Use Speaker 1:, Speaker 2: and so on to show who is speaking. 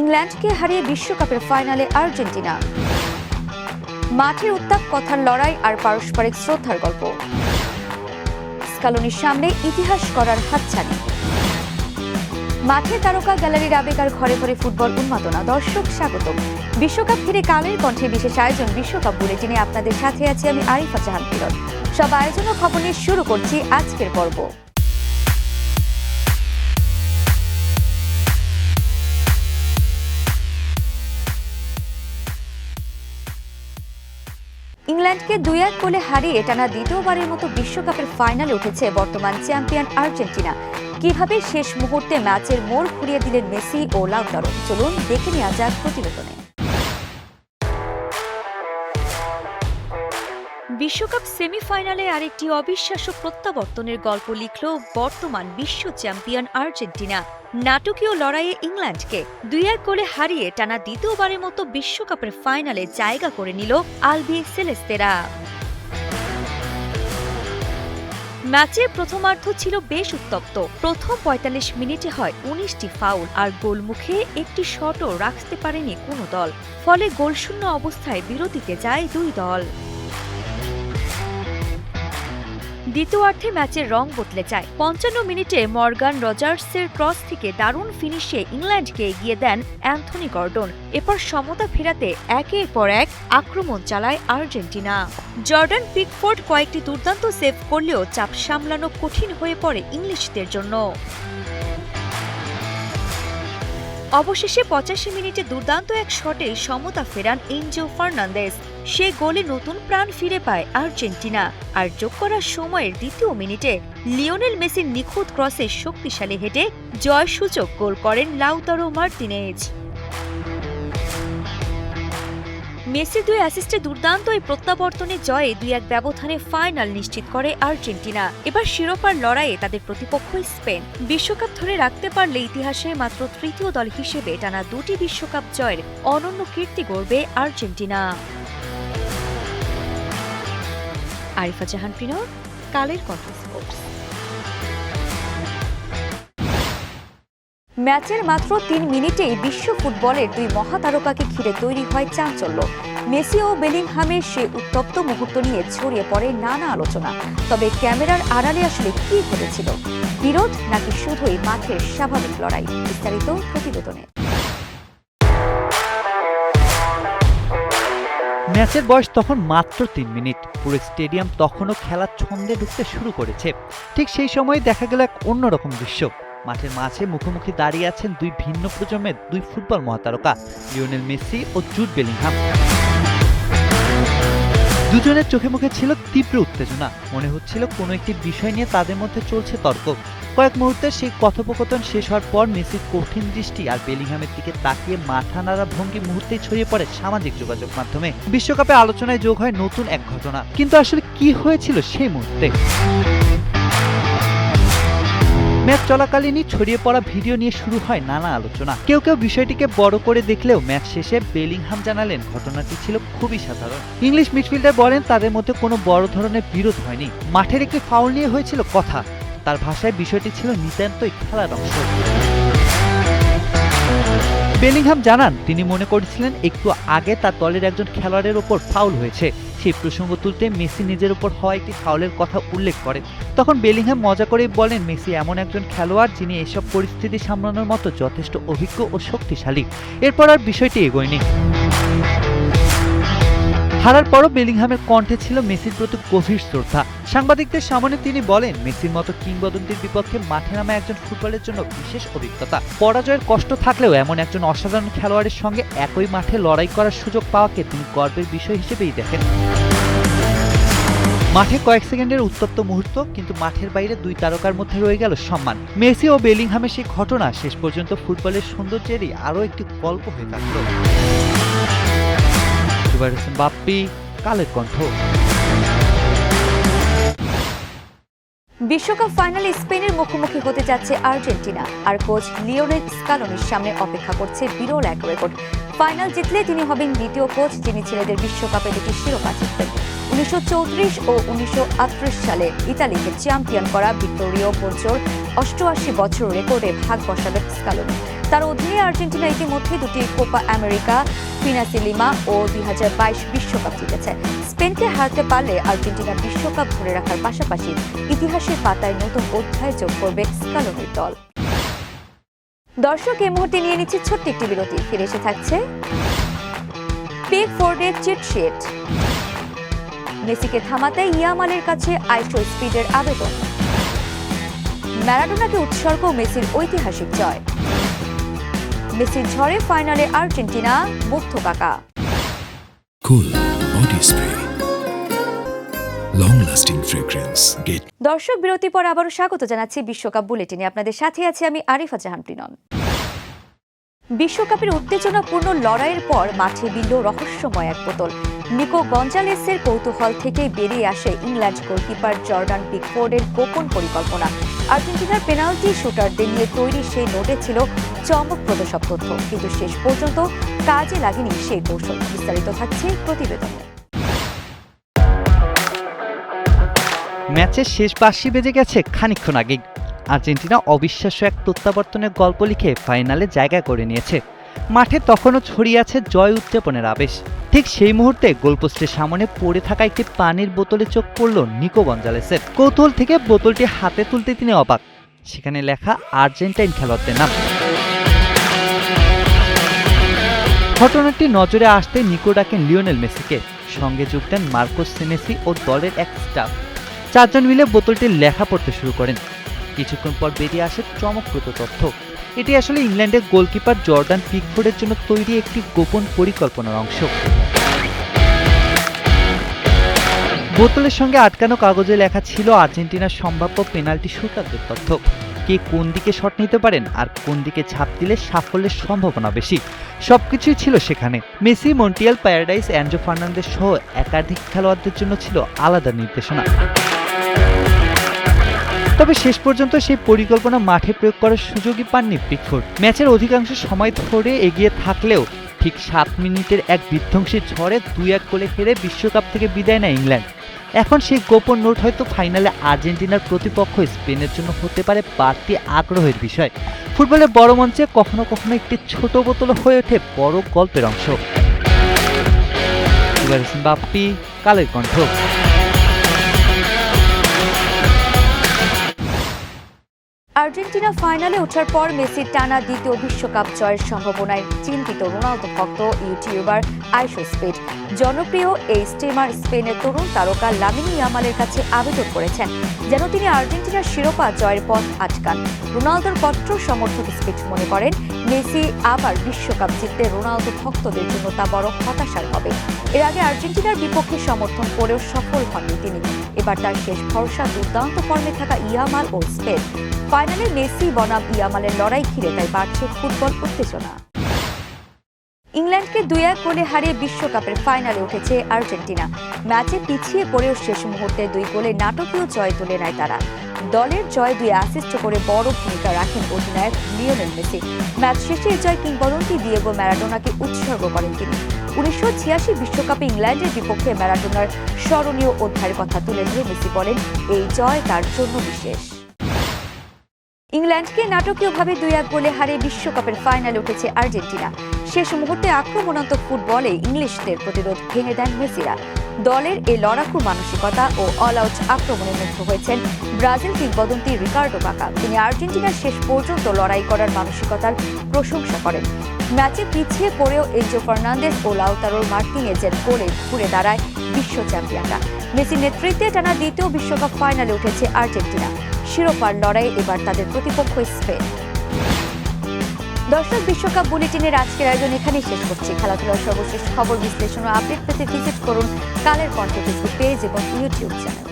Speaker 1: ইংল্যান্ডকে হারিয়ে বিশ্বকাপের ফাইনালে আর্জেন্টিনা। মাঠের উত্তাপ, কথার লড়াই আর পারস্পরিক শ্রদ্ধার গল্প। স্কালোনির সামনে ইতিহাস করার হাতছানি। মাঠের তারকা, গ্যালারির আবেগ আর ঘরে ঘরে ফুটবল উন্মাদনা। দর্শক স্বাগতম। বিশ্বকাপ ঘিরে কালের কণ্ঠে বিশেষ আয়োজন বিশ্বকাপ বুলেটিনে আপনাদের সাথে আছি আমি আরিফা জাহান কিরণ। সব আয়োজন ও খবর নিয়ে শুরু করছি আজকের পর্ব। ইংল্যান্ডকে 2-1 গোলে হারিয়ে টানা দ্বিতীয়বারের মতো বিশ্বকাপের ফাইনালে উঠেছে বর্তমান চ্যাম্পিয়ন আর্জেন্টিনা। কিভাবে শেষ মুহূর্তে ম্যাচের মোড় ঘুরিয়ে দিলেন মেসি ও লাউতারো, চলুন দেখে নেওয়া যাক প্রতিবেদনে। বিশ্বকাপ সেমিফাইনালে আরেকটি অবিশ্বাস্য প্রত্যাবর্তনের গল্প লিখল বর্তমান বিশ্ব চ্যাম্পিয়ন আর্জেন্টিনা। নাটকীয় লড়াইয়ে ইংল্যান্ডকে 2-1 গোলে হারিয়ে টানা দ্বিতীয়বারের মতো বিশ্বকাপের ফাইনালে জায়গা করে নিল আলবিসেলেস্তেরা। ম্যাচের প্রথমার্ধ ছিল বেশ উত্তপ্ত। প্রথম ৪৫ মিনিটে হয় ১৯টি ফাউল, আর গোলমুখে একটি শটও রাখতে পারেনি কোনো দল। ফলে গোলশূন্য অবস্থায় বিরতিতে যায় দুই দল। দ্বিতীয়ার্ধে ম্যাচের রং বদলে যায়। ৫৫ মিনিটে মর্গান রজার্সের ক্রস থেকে দারুণ ফিনিশে ইংল্যান্ডকে এগিয়ে দেন অ্যান্থনি গর্ডন। এরপর সমতা ফেরাতে একের পর এক আক্রমণ চালায় আর্জেন্টিনা। জর্ডান পিকফোর্ড কয়েকটি দুর্দান্ত সেভ করলেও চাপ সামলানো কঠিন হয়ে পড়ে ইংলিশদের জন্য। অবশেষে ৮৫ মিনিটে দুর্দান্ত এক শটে সমতা ফেরান এনজো ফার্নান্দেজ। সে গোলে নতুন প্রাণ ফিরে পায় আর্জেন্টিনা। আর যোগ করার সময়ের দ্বিতীয় মিনিটে লিওনেল মেসির নিখুঁত ক্রসে শক্তিশালী হেডে জয়সূচক গোল করেন লাউতারো মার্তিনেজ। মেসি 2 অ্যাসিস্টে দুর্দান্ত এই প্রত্যাবর্তনে জয়ে ২-১ ব্যবধানে ফাইনাল নিশ্চিত করে আর্জেন্টিনা। এবার শিরোপার লড়াইয়ে তাদের প্রতিপক্ষ স্পেন। বিশ্বকাপ ধরে রাখতে পারলে ইতিহাসে মাত্র তৃতীয় দল হিসেবে টানা 2টি বিশ্বকাপ জয়ের অনন্য কীর্তি গড়বে আর্জেন্টিনা। আরিফা জাহান পিনর, কালের কণ্ঠ স্পোর্টস। ম্যাচের মাত্র ৩ মিনিটেই বিশ্ব ফুটবলের দুই মহাতারকাকে ঘিরে তৈরি হয় চাঞ্চল্য। মেসি ও বেলিংহামের সে উত্তপ্ত মুহূর্ত নিয়ে ছড়িয়ে পড়ে নানা আলোচনা। তবে ক্যামেরার আড়ালে আসলে কি ঘটেছিল? বিরোধ নাকি শুধুই মাঠের স্বাভাবিক লড়াই? বিস্তারিত প্রতিবেদনে।
Speaker 2: ম্যাচের বয়স তখন মাত্র ৩ মিনিট। পুরো স্টেডিয়াম তখনও খেলার ছন্দে ঢুকতে শুরু করেছে। ঠিক সেই সময় দেখা গেল এক অন্যরকম দৃশ্য। মাঠের মাঝে মুখোমুখি দাঁড়িয়ে আছেন দুই ভিন্ন প্রজন্মের দুই ফুটবল মহাতারকা, লিওনেল মেসি ও জুড বেলিংহাম। দুজনের চোখে মুখে ছিল তীব্র উত্তেজনা। মনে হচ্ছিল কোনো একটি বিষয় নিয়ে তাদের মধ্যে চলছে তর্ক। কয়েক মুহূর্তে সেই কথোপকথন শেষ হওয়ার পর মেসির কঠিন দৃষ্টি আর বেলিংহামের দিকে তাকিয়ে মাথা নাড়া ভঙ্গি মুহূর্তেই ছড়িয়ে পড়ে সামাজিক যোগাযোগ মাধ্যমে। বিশ্বকাপে আলোচনায় যোগ হয় নতুন এক ঘটনা। কিন্তু আসলে কি হয়েছিল সেই মুহূর্তে? ম্যাচ চলাকালীনই ছড়িয়ে পড়া ভিডিও নিয়ে শুরু হয় নানা আলোচনা। কেউ কেউ বিষয়টিকে বড় করে দেখলেও ম্যাচ শেষে বেলিংহাম জানালেন ঘটনাটি ছিল খুবই সাধারণ। ইংলিশ মিডফিল্ডার বলেন তাদের মধ্যে কোনো বড় ধরনের বিরোধ হয়নি। মাঠের একটি ফাউল নিয়ে হয়েছিল কথা। তার ভাষায় বিষয়টি ছিল নিতান্তই খেলার অংশ। বেলিংহাম জানান তিনি মনে করেছিলেন একটু আগে তার দলের একজন খেলোয়াড়ের ওপর ফাউল হয়েছে। সেই প্রসঙ্গ তুলতে মেসি নিজের উপর হওয়া একটি ফাউলের কথা উল্লেখ করেন। তখন বেলিংহাম মজা করেই বলেন মেসি এমন একজন খেলোয়াড় যিনি এসব পরিস্থিতি সামলানোর মতো যথেষ্ট অভিজ্ঞ ও শক্তিশালী। এরপর আর বিষয়টি এগোয়নি। হারার পরও বেলিংহামের কণ্ঠে ছিল মেসির প্রতি গভীর শ্রদ্ধা। সাংবাদিকদের সামনে তিনি বলেন মেসির মতো কিংবদন্তির বিপক্ষে মাঠে নামা একজন ফুটবলের জন্য বিশেষ অভিজ্ঞতা। পরাজয়ের কষ্ট থাকলেও এমন একজন অসাধারণ খেলোয়াড়ের সঙ্গে একই মাঠে লড়াই করার সুযোগ পাওয়াকে তিনি গর্বের বিষয় হিসেবেই দেখেন। মাঠে কয়েক সেকেন্ডের উত্তপ্ত মুহূর্ত, কিন্তু মাঠের বাইরে দুই তারকার মধ্যে রয়ে গেল সম্মান। মেসি ও বেলিংহামের সেই ঘটনা শেষ পর্যন্ত ফুটবলের সৌন্দর্যেরই আরও একটি গল্প হয়ে থাকল। বাপ্পি, কালের কণ্ঠ।
Speaker 1: বিশ্বকাপ ফাইনালে স্পেনের মুখোমুখি হতে যাচ্ছে আর্জেন্টিনা। আর কোচ লিওনেল স্কালোনির সামনে অপেক্ষা করছে বিরল এক রেকর্ড। ফাইনাল জিতলে তিনি হবেন দ্বিতীয় কোচ যিনি ছেলেদের বিশ্বকাপে দুটি শিরোপা জিতবেন। ১৯৩৪ ও ১৯৩৮ সালে ইতালিকে চ্যাম্পিয়ন করা ভিক্টোরিও পোজ্জোর ৮৮ বছর রেকর্ডে ভাগ বসাবেন স্কালোনি। তার অধীনে আর্জেন্টিনা ইতিমধ্যে দুটি কোপা আমেরিকা, ফিনাসি লিমা ও 2022 বিশ্বকাপ জিতেছে। স্পেনকে হারাতে পারলে আর্জেন্টিনা বিশ্বকাপ ধরে রাখার পাশাপাশি ইতিহাসের পাতায় নতুন অধ্যায় যোগ করবে স্কালোনির দল। দর্শক, এই মুহূর্তে নিয়ে নিচ্ছে ছোট্ট একটি বিরতি। ফিরে এসে থাকছে পিকফোর্ডের চিটশিট, মেসিকে থামাতে ইয়ামালের কাছে আইশো স্পিডের আবেদন, ম্যারাডোনাকে উৎসর্গ মেসির ঐতিহাসিক জয়, মেসির ঝড়ে ফাইনালে আর্জেন্টিনা, মুগ্ধ কাকা।
Speaker 3: Cool body spray, long lasting fragrance. Get
Speaker 1: দর্শক, বিরতির পর আবারও স্বাগত জানাচ্ছি বিশ্বকাপ বুলেটিনে। আপনাদের সাথে আছি আমি আরিফা জাহান প্রিনন। বিশ্বকাপের উত্তেজনাপূর্ণ লড়াইয়ের পর মাঠে বিঁধল রহস্যময় এক বোতল। নিকো গঞ্জালেসের কৌতূহল থেকে বেরিয়ে আসে ইংল্যান্ড গোলকিপার জর্ডান পিকফোর্ডের গোপন পরিকল্পনা। আর্জেন্টিনার পেনাল্টি শুটারদের নিয়ে তৈরি সেই নোটে ছিল চমকপ্রদ সব তথ্য, কিন্তু শেষ পর্যন্ত কাজে লাগেনি সেই কৌশল। বিস্তারিত থাকছে প্রতিবেদনে।
Speaker 2: ম্যাচের শেষ বাঁশি বেজে গেছে খানিকক্ষণ আগেই। আর্জেন্টিনা অবিশ্বাস্য এক প্রত্যাবর্তনের গল্প লিখে ফাইনালে জায়গা করে নিয়েছে। মাঠে তখনও ছড়িয়ে আছে জয় উদযাপনের আবেশ। ঠিক সেই মুহূর্তে গোলপোস্টের সামনে পড়ে থাকা একটি পানির বোতলে চোখ পড়ল নিকো গঞ্জালেসের। কৌতূহল থেকে বোতলটি হাতে তুলতে তিনি অবাক। সেখানে লেখা আর্জেন্টাইন খেলোয়াড়দের নাম। ঘটনাটি নজরে আসতে নিকো ডাকেন লিওনেল মেসিকে, সঙ্গে যোগ দেন মার্কোস সেনেসি ও দলের এক স্টাফ। চারজন মিলে বোতলটির লেখা পড়তে শুরু করেন। কিছুক্ষণ পর বেরিয়ে আসে চমকপ্রদ তথ্য। এটি আসলে ইংল্যান্ডের গোলকিপার জর্ডান পিকফোর্ডের জন্য তৈরি একটি গোপন পরিকল্পনার অংশ। বোতলের সঙ্গে আটকানো কাগজে লেখা ছিল আর্জেন্টিনার সম্ভাব্য পেনাল্টি শুটারদের তথ্য, কে কোন দিকে শট নিতে পারেন আর কোন দিকে ঝাঁপ দিলে সাফল্যের সম্ভাবনা বেশি। সবকিছুই ছিল সেখানে। Messi, Montiel, Paredes, Enzo Fernandez সহ একাধিক খেলোয়াড়দের জন্য ছিল আলাদা নির্দেশনা। তবে শেষ পর্যন্ত সেই পরিকল্পনা মাঠে প্রয়োগ করার সুযোগই পাননি পিকফোর্ড। ম্যাচের অধিকাংশ সময় ধরে এগিয়ে থাকলেও ঠিক 7 মিনিটের এক বিধ্বংসী ঝড়ে 2-1 গোলে হেরে বিশ্বকাপ থেকে বিদায় নেয় ইংল্যান্ড। এখন সেই গোপন নোট হয়তো ফাইনালে আর্জেন্টিনার প্রতিপক্ষ স্পেনের জন্য হতে পারে বাড়তি আগ্রহের বিষয়। ফুটবলের বড় মঞ্চে কখনো কখনো একটি ছোট বোতল হয়ে ওঠে বড় গল্পের অংশ। বাপ্পি, কালের কণ্ঠ।
Speaker 1: আর্জেন্টিনা ফাইনালে ওঠার পর মেসির টানা দ্বিতীয় বিশ্বকাপ জয়ের সম্ভাবনায় চিন্তিত রোনালদো ভক্ত ইউটিউবার আইশো স্পিড। জনপ্রিয় এই স্ট্রিমার স্পেনের তরুণ তারকা লামিন ইয়ামালের কাছে আবেদন করেছেন যেন তিনি আর্জেন্টিনার শিরোপা জয়ের পথ আটকান। রোনালদোর কট্টর সমর্থক স্পিড মনে করেন মেসি আবার বিশ্বকাপ জিতলে রোনালদো ভক্তদের জন্য তা বড় হতাশার হবে। এর আগে আর্জেন্টিনার বিপক্ষে সমর্থন করেও সফল হননি তিনি। এবার তার শেষ ভরসা দুর্দান্ত ফর্মে থাকা ইয়ামাল ও স্পেন। ফাইনালে মেসি বনাম ইয়ামালের লড়াই ঘিরে তাই বাড়ছে ফুটবল উত্তেজনা। ইংল্যান্ডকে 2-1 গোলে হারিয়ে বিশ্বকাপের ফাইনালে উঠেছে আর্জেন্টিনা। ম্যাচে পিছিয়ে পড়েও শেষ মুহূর্তে 2 গোলে নাটকীয় জয় তুলে নেয় তারা। দলের জয় 2 অ্যাসিস্ট করে বড় ভূমিকা রাখেন অধিনায়ক লিওনেল মেসি। ম্যাচ শেষে জয় কিংবদন্তি দিয়েগো ম্যারাডোনাকে উৎসর্গ করেন তিনি। 1986 বিশ্বকাপে ইংল্যান্ডের বিপক্ষে ম্যারাডোনার স্মরণীয় অধ্যায়ের কথা তুলে ধরে মেসি বলেন এই জয় তার জন্য বিশেষ। ইংল্যান্ডকে নাটকীয়ভাবে 2-1 গোলে হারিয়ে বিশ্বকাপের ফাইনালে উঠেছে আর্জেন্টিনা। শেষ মুহূর্তে আক্রমণাত্মক ফুটবলে ইংলিশদের প্রতিরোধ ভেঙে দেন মেসিরা। দলের এই লড়াকু মানসিকতা ও অল আউট আক্রমণে মুগ্ধ হয়েছেন ব্রাজিল কিংবদন্তি রিকার্ডো কাকা। তিনি আর্জেন্টিনার শেষ পর্যন্ত লড়াই করার মানসিকতার প্রশংসা করেন। ম্যাচে পিছিয়ে পড়েও এনজো ফার্নান্দেজ ও লাউতারো মার্টিনেজের গোলে ঘুরে দাঁড়ায় বিশ্ব চ্যাম্পিয়নরা। মেসির নেতৃত্বে টানা দ্বিতীয় বিশ্বকাপ ফাইনালে উঠেছে আর্জেন্টিনা। শিরোপার লড়াই এবার তাদের প্রতিপক্ষ স্পেন। দর্শক, বিশ্বকাপ বুলেটিনের আজকের আয়োজন এখানেই শেষ করছি। খেলাধুলার সর্বশেষ খবর, বিশ্লেষণ ও আপডেট পেতে ভিজিট করুন কালের কণ্ঠ ফেসবুক পেজ এবং ইউটিউব চ্যানেল।